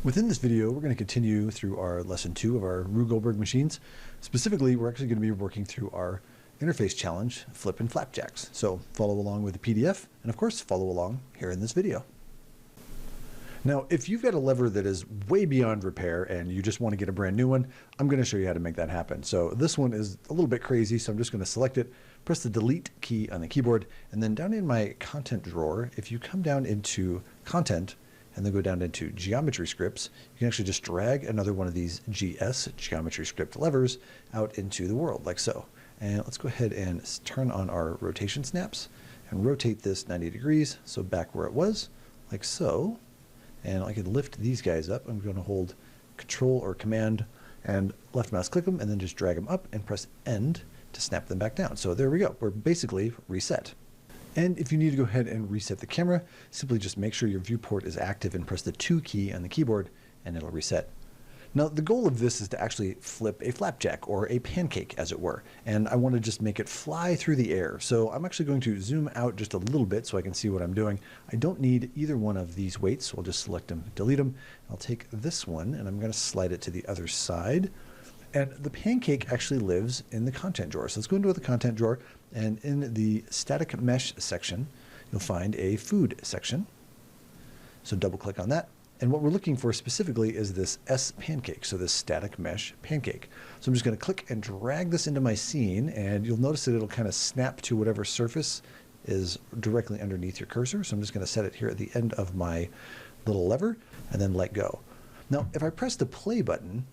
Within this video, we're going to continue through our lesson 2 of our Rube Goldberg machines. Specifically, we're actually going to be working through our interface challenge, Flippin Flapjacks. So follow along with the PDF, and of course, follow along here in this video. Now, if you've got a lever that is way beyond repair and you just want to get a brand new one, I'm going to show you how to make that happen. So this one is a little bit crazy, so I'm just going to select it, press the delete key on the keyboard, and then down in my content drawer, if you come down into content, and then go down into geometry scripts, you can actually just drag another one of these GS, geometry script levers, out into the world like so. And let's go ahead and turn on our rotation snaps and rotate this 90 degrees, so back where it was, like so. And I can lift these guys up. I'm going to hold Control or Command and left mouse click them, and then just drag them up and press End to snap them back down. So there we go. We're basically reset. And if you need to go ahead and reset the camera, simply just make sure your viewport is active and press the 2 key on the keyboard and it'll reset. Now the goal of this is to actually flip a flapjack or a pancake, as it were. And I want to just make it fly through the air. So I'm actually going to zoom out just a little bit so I can see what I'm doing. I don't need either one of these weights, so I'll just select them, delete them. I'll take this one and I'm going to slide it to the other side. And the pancake actually lives in the content drawer. So let's go into the content drawer, and in the static mesh section, you'll find a food section. So double click on that. And what we're looking for specifically is this S pancake, so this static mesh pancake. So I'm just going to click and drag this into my scene, and you'll notice that it'll kind of snap to whatever surface is directly underneath your cursor. So I'm just going to set it here at the end of my little lever and then let go. Now, if I press the play button,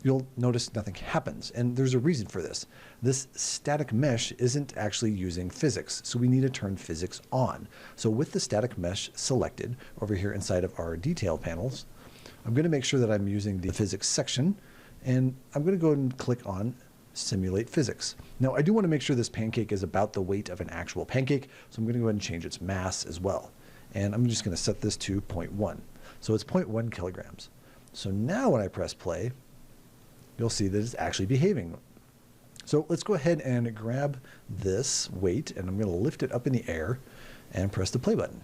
you'll notice nothing happens, and there's a reason for this. This static mesh isn't actually using physics, so we need to turn physics on. So with the static mesh selected over here inside of our detail panels, I'm going to make sure that I'm using the physics section, and I'm going to go ahead and click on simulate physics. Now I do want to make sure this pancake is about the weight of an actual pancake, so I'm going to go ahead and change its mass as well. And I'm just going to set this to 0.1. So it's 0.1 kilograms. So now when I press play, you'll see that it's actually behaving. So let's go ahead and grab this weight, and I'm going to lift it up in the air and press the play button.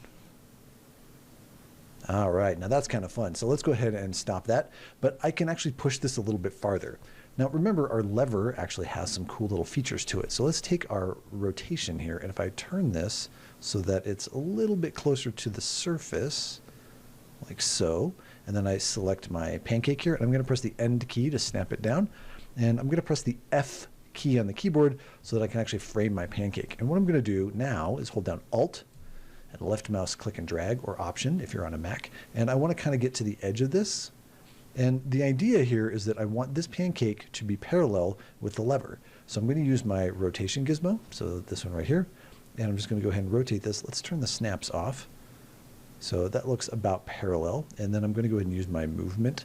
All right, now that's kind of fun. So let's go ahead and stop that, but I can actually push this a little bit farther. Now remember, our lever actually has some cool little features to it. So let's take our rotation here, and if I turn this so that it's a little bit closer to the surface, like so, and then I select my pancake here, and I'm going to press the End key to snap it down, and I'm going to press the F key on the keyboard so that I can actually frame my pancake. And what I'm going to do now is hold down Alt and left mouse click and drag, or Option if you're on a Mac, and I want to kind of get to the edge of this. And the idea here is that I want this pancake to be parallel with the lever. So I'm going to use my rotation gizmo, so this one right here, and I'm just going to go ahead and rotate this. Let's turn the snaps off. So that looks about parallel, and then I'm going to go ahead and use my movement.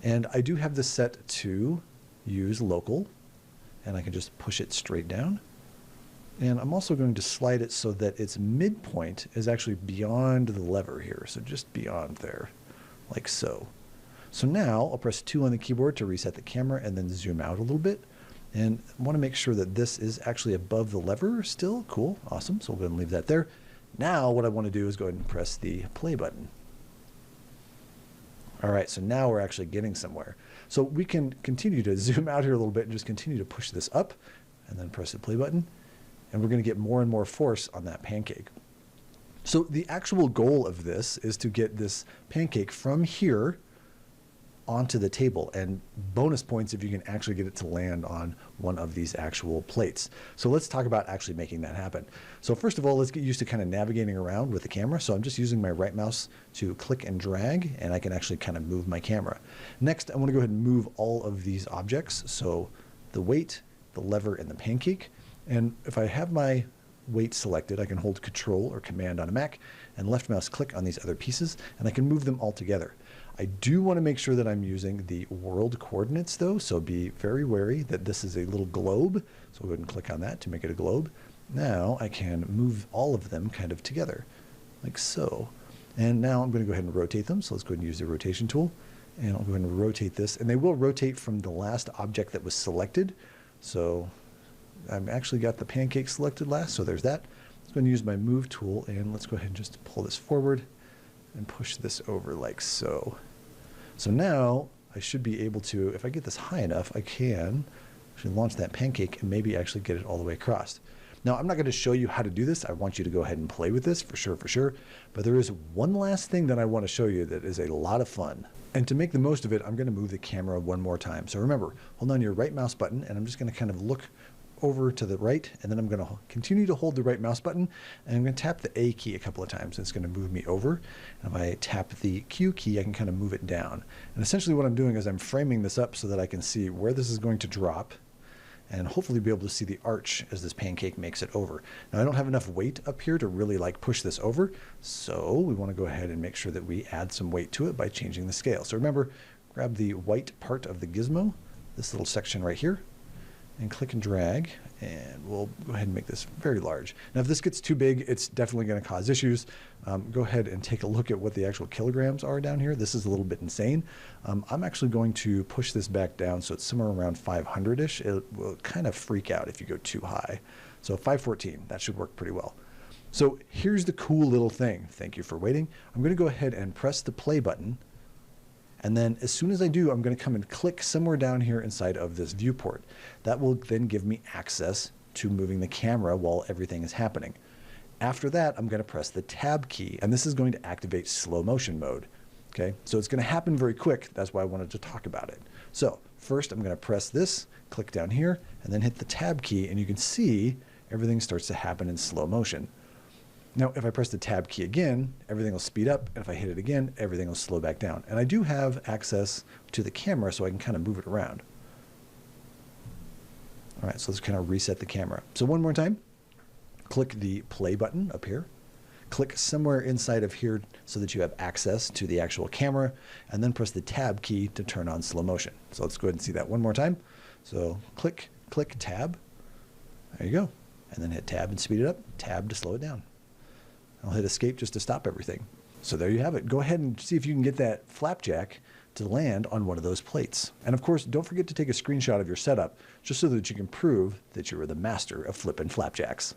And I do have this set to use local, and I can just push it straight down. And I'm also going to slide it so that its midpoint is actually beyond the lever here, so just beyond there, like so. So now I'll press 2 on the keyboard to reset the camera and then zoom out a little bit. And I want to make sure that this is actually above the lever still. Cool, awesome, so we'll go ahead and leave that there. Now what I want to do is go ahead and press the play button. All right, so now we're actually getting somewhere. So we can continue to zoom out here a little bit and just continue to push this up and then press the play button. And we're going to get more and more force on that pancake. So the actual goal of this is to get this pancake from here onto the table, and bonus points if you can actually get it to land on one of these actual plates. So let's talk about actually making that happen. So first of all, let's get used to kind of navigating around with the camera. So I'm just using my right mouse to click and drag, and I can actually kind of move my camera. Next, I want to go ahead and move all of these objects. So the weight, the lever, and the pancake. And if I have my weight selected, I can hold Control or Command on a Mac and left mouse click on these other pieces, and I can move them all together. I do want to make sure that I'm using the world coordinates though, so be very wary that this is a little globe. So we'll go ahead and click on that to make it a globe. Now I can move all of them kind of together, like so. And now I'm going to go ahead and rotate them. So let's go ahead and use the rotation tool, and I'll go ahead and rotate this, and they will rotate from the last object that was selected. So I've actually got the pancake selected last, so there's that. I'm going to use my move tool, and let's go ahead and just pull this forward and push this over like so. So now I should be able to, if I get this high enough, I can actually launch that pancake and maybe actually get it all the way across. Now, I'm not going to show you how to do this. I want you to go ahead and play with this for sure. But there is one last thing that I want to show you that is a lot of fun. And to make the most of it, I'm going to move the camera one more time. So remember, hold on your right mouse button, and I'm just going to kind of look over to the right, and then I'm going to continue to hold the right mouse button, and I'm going to tap the A key a couple of times. It's going to move me over. And if I tap the Q key, I can kind of move it down. And essentially what I'm doing is I'm framing this up so that I can see where this is going to drop, and hopefully be able to see the arch as this pancake makes it over. Now, I don't have enough weight up here to really like push this over, so we want to go ahead and make sure that we add some weight to it by changing the scale. So remember, grab the white part of the gizmo, this little section right here, and click and drag, and we'll go ahead and make this very large. Now, if this gets too big, it's definitely going to cause issues. Go ahead and take a look at what the actual kilograms are down here. This is a little bit insane. I'm actually going to push this back down so it's somewhere around 500-ish. It will kind of freak out if you go too high. So 514, that should work pretty well. So here's the cool little thing. Thank you for waiting. I'm going to go ahead and press the play button. And then as soon as I do, I'm going to come and click somewhere down here inside of this viewport. That will then give me access to moving the camera while everything is happening. After that, I'm going to press the tab key, and this is going to activate slow motion mode. Okay, so it's going to happen very quick. That's why I wanted to talk about it. So first, I'm going to press this, click down here, and then hit the tab key, and you can see everything starts to happen in slow motion. Now, if I press the tab key again, everything will speed up. And if I hit it again, everything will slow back down. And I do have access to the camera, so I can kind of move it around. All right, so let's kind of reset the camera. So one more time, click the play button up here. Click somewhere inside of here so that you have access to the actual camera, and then press the tab key to turn on slow motion. So let's go ahead and see that one more time. So click, tab. There you go. And then hit tab and speed it up, tab to slow it down. I'll hit escape just to stop everything. So there you have it. Go ahead and see if you can get that flapjack to land on one of those plates. And of course, don't forget to take a screenshot of your setup just so that you can prove that you are the master of flippin' flapjacks.